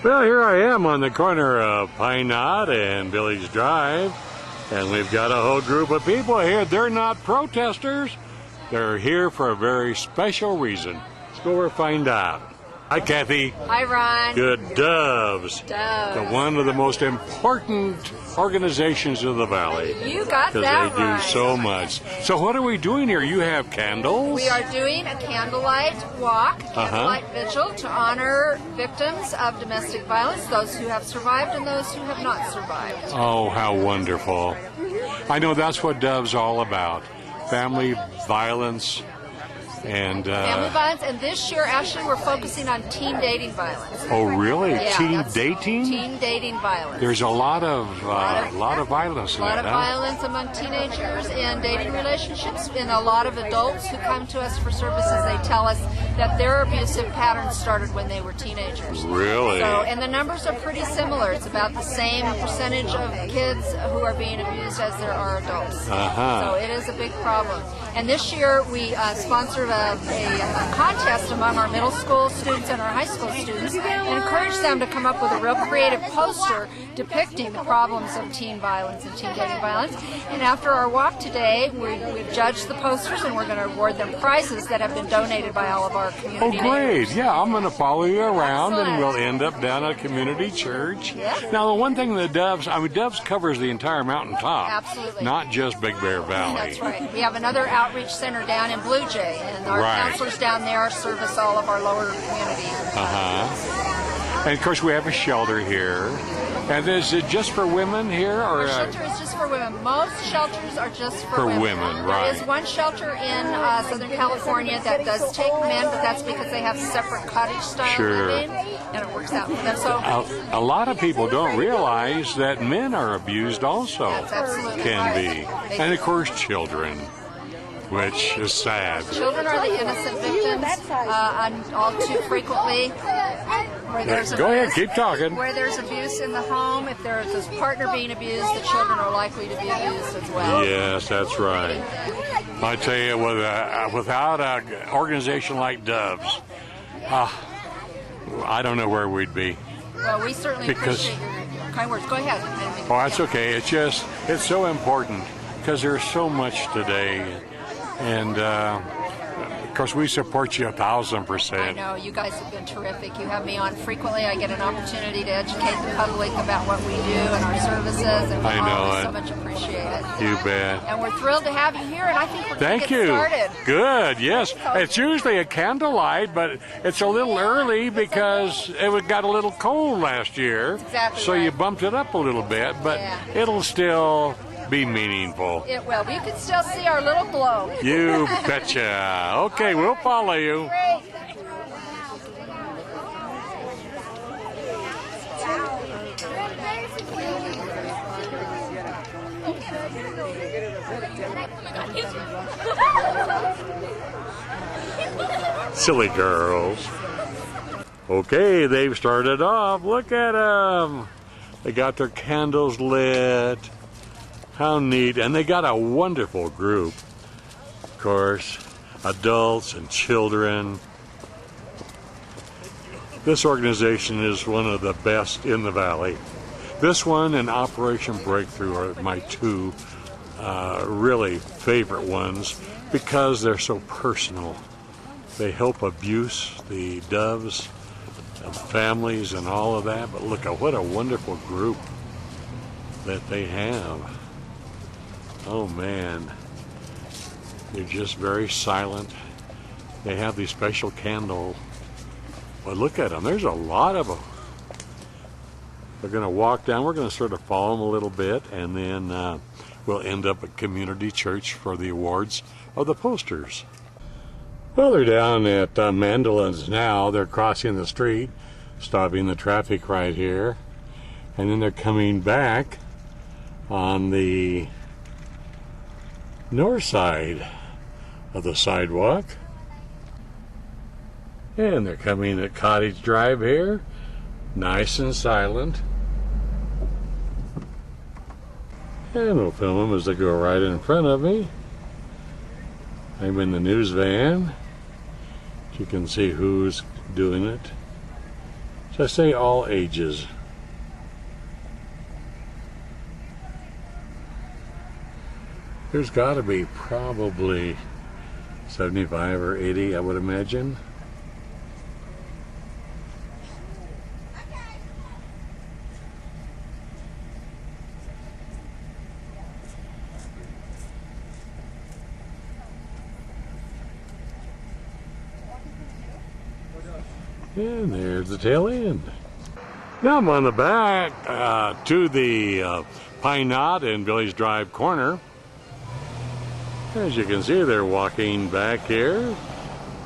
Well, here I am on the corner of Pine Knot and Village Drive, and we've got a whole group of people here. They're not protesters. They're here for a very special reason. Let's go over and find out. Hi, Kathy. Hi, Ron. Good. Doves. Doves. One of the most important organizations of the Valley. You got that because they do so much. So what are we doing here? You have candles? We are doing a candlelight walk, candlelight vigil to honor victims of domestic violence, those who have survived and those who have not survived. Oh, how wonderful. I know that's what Dove's all about. Family violence. And family violence, and this year actually we're focusing on teen dating violence. Oh, really? Yeah, teen dating? Teen dating violence. There's a lot of violence in that. A lot of violence among teenagers in dating relationships, and a lot of adults who come to us for services. They tell us that their abusive patterns started when they were teenagers. Really? So, and the numbers are pretty similar. It's about the same percentage of kids who are being abused as there are adults. So it is a big problem. And this year we sponsored a contest among our middle school students and our high school students and encouraged them to come up with a real creative poster depicting the problems of teen violence and teen dating violence. And after our walk today, we've judged the posters and we're going to award them prizes that have been donated by all of our community great. neighbors. Yeah, I'm going to follow you around. Excellent. And we'll end up down at a community church. Yes. Now, the one thing that Doves covers the entire mountaintop. Absolutely. Not just Big Bear Valley. That's right. We have another outreach center down in Blue Jay, and our counselors down there service all of our lower communities. And of course, we have a shelter here. And is it just for women here, or our shelter is just for women. Most shelters are just for women, right? There is one shelter in Southern California that does take men, but that's because they have separate cottage-style living, and it works out for them. So a lot of people don't realize that men are abused also. That's absolutely can right. be, and of course, children. Which is sad. Children are the innocent victims, all too frequently. Where there's Go ahead, keep talking. Where there's abuse in the home, if there's a partner being abused, the children are likely to be abused as well. Yes, that's right. I tell you, without an organization like Doves, I don't know where we'd be. Well, we certainly appreciate your kind words. Go ahead. Oh, that's okay. It's so important because there's so much today. And, of course, we support you 1,000%. I know. You guys have been terrific. You have me on frequently. I get an opportunity to educate the public about what we do and our services, and we always so much appreciate it. You bet. And we're thrilled to have you here, and I think we're going to get started. Good, yes. It's usually a candlelight, but it's a little early because it got a little cold last year. Exactly so you bumped it up a little bit, but it'll still be meaningful. It will. You can still see our little glow. You betcha. Okay, we'll follow you. Great. Silly girls. Okay, they've started off. Look at them. They got their candles lit. How neat. And they got a wonderful group. Of course, adults and children. This organization is one of the best in the Valley. This one and Operation Breakthrough are my two really favorite ones because they're so personal. They help abuse the Doves, and families, and all of that. But look at what a wonderful group that they have. Oh man, they're just very silent. They have these special candles. Well, look at them. There's a lot of them. They're going to walk down. We're going to sort of follow them a little bit, and then we'll end up at Community Church for the awards of the posters. Well, they're down at Mandelins now. They're crossing the street, stopping the traffic right here, and then they're coming back on the north side of the sidewalk. And they're coming at Cottage Drive here, nice and silent. And we'll film them as they go right in front of me. I'm in the news van. You can see who's doing it. So I say all ages. There's got to be probably 75 or 80, I would imagine. And there's the tail end. Now I'm on the back to the Pine Knot and Village Drive corner. As you can see, they're walking back here.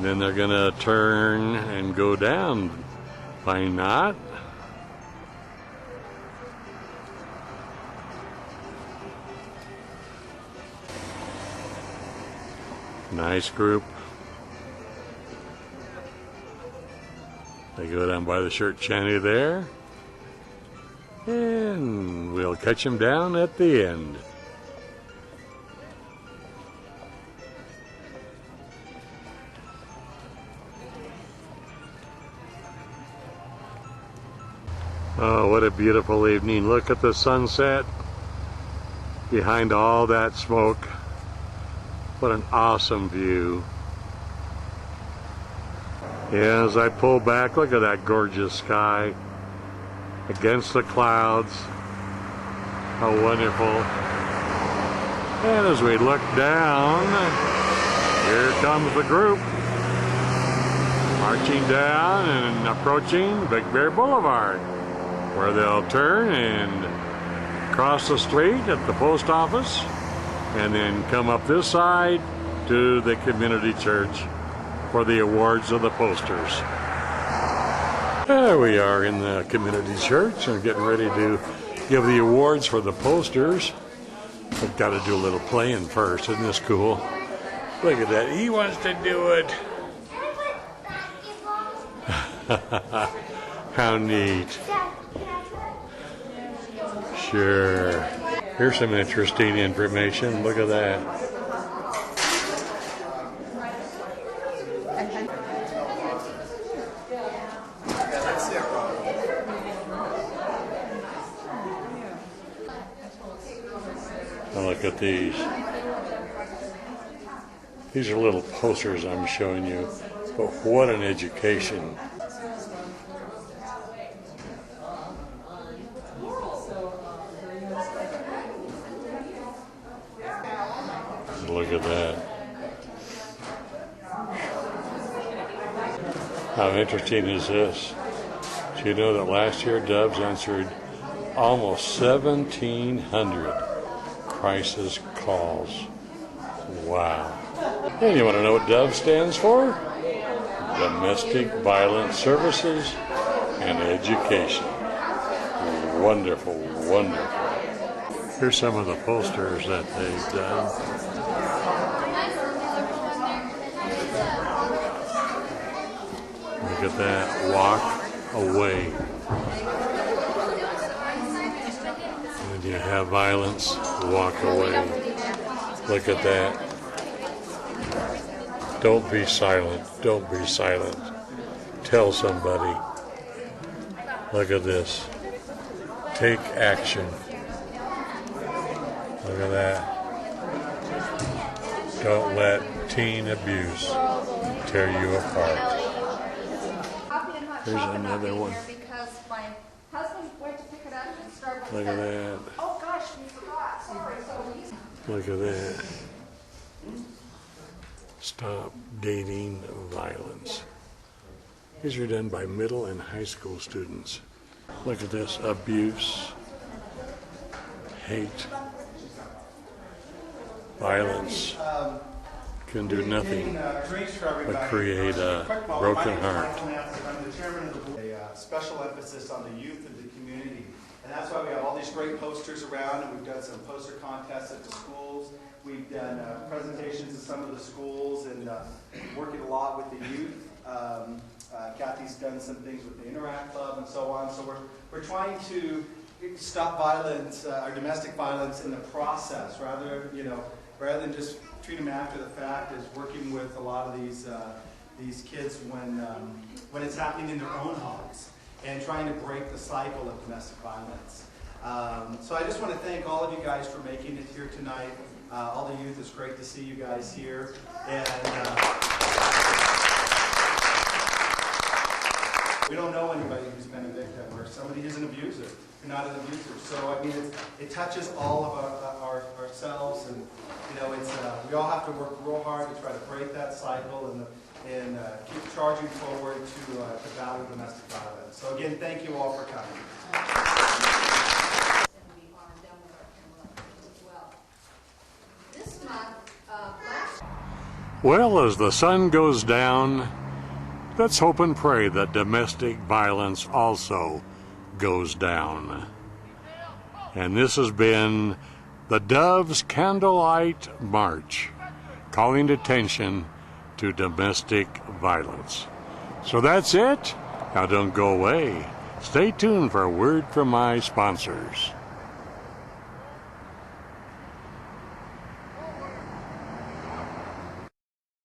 Then they're going to turn and go down Pine Knot. Nice group. They go down by the shirt shanty there. And we'll catch them down at the end. Oh, what a beautiful evening. Look at the sunset behind all that smoke. What an awesome view. Yeah, as I pull back, look at that gorgeous sky against the clouds. How wonderful. And as we look down, here comes the group marching down and approaching Big Bear Boulevard, where they'll turn and cross the street at the post office and then come up this side to the community church for the awards of the posters. There we are in the community church and getting ready to give the awards for the posters. We've got to do a little playing first. Isn't this cool? Look at that. He wants to do it. How neat. Sure. Here's some interesting information. Look at that. Now look at these. These are little posters I'm showing you, but what an education. Look at that. How interesting is this? Do you know that last year Doves answered almost 1,700 crisis calls? Wow. And you want to know what Dove stands for? Domestic Violence Services and Education. Wonderful, wonderful. Here's some of the posters that they've done. Look at that. Walk away. When you have violence, walk away. Look at that. Don't be silent. Don't be silent. Tell somebody. Look at this. Take action. Look at that. Don't let teen abuse tear you apart. Here's another one. Look at that. Oh gosh, we forgot. Sorry. Look at that. Stop dating violence. These are done by middle and high school students. Look at this. Abuse, hate, violence can do nothing but create a broken heart. A special emphasis on the youth of the community. And that's why we have all these great posters around, and we've done some poster contests at the schools. We've done presentations at some of the schools and working a lot with the youth. Kathy's done some things with the Interact Club and so on. So we're trying to stop violence, or domestic violence, in the process, rather than just treat them after the fact, is working with a lot of these kids when it's happening in their own homes. and trying to break the cycle of domestic violence. So I just want to thank all of you guys for making it here tonight. All the youth, it's great to see you guys here. And we don't know anybody who's been a victim or somebody who's an abuser. You're not an abuser. So I mean, it touches all of ourselves, and you know, we all have to work real hard to try to break that cycle and keep charging forward to battle domestic violence. So again, thank you all for coming. Well, as the sun goes down, let's hope and pray that domestic violence also goes down. And this has been the Doves Candlelight March, calling attention to domestic violence. So that's it. Now don't go away. Stay tuned for a word from my sponsors.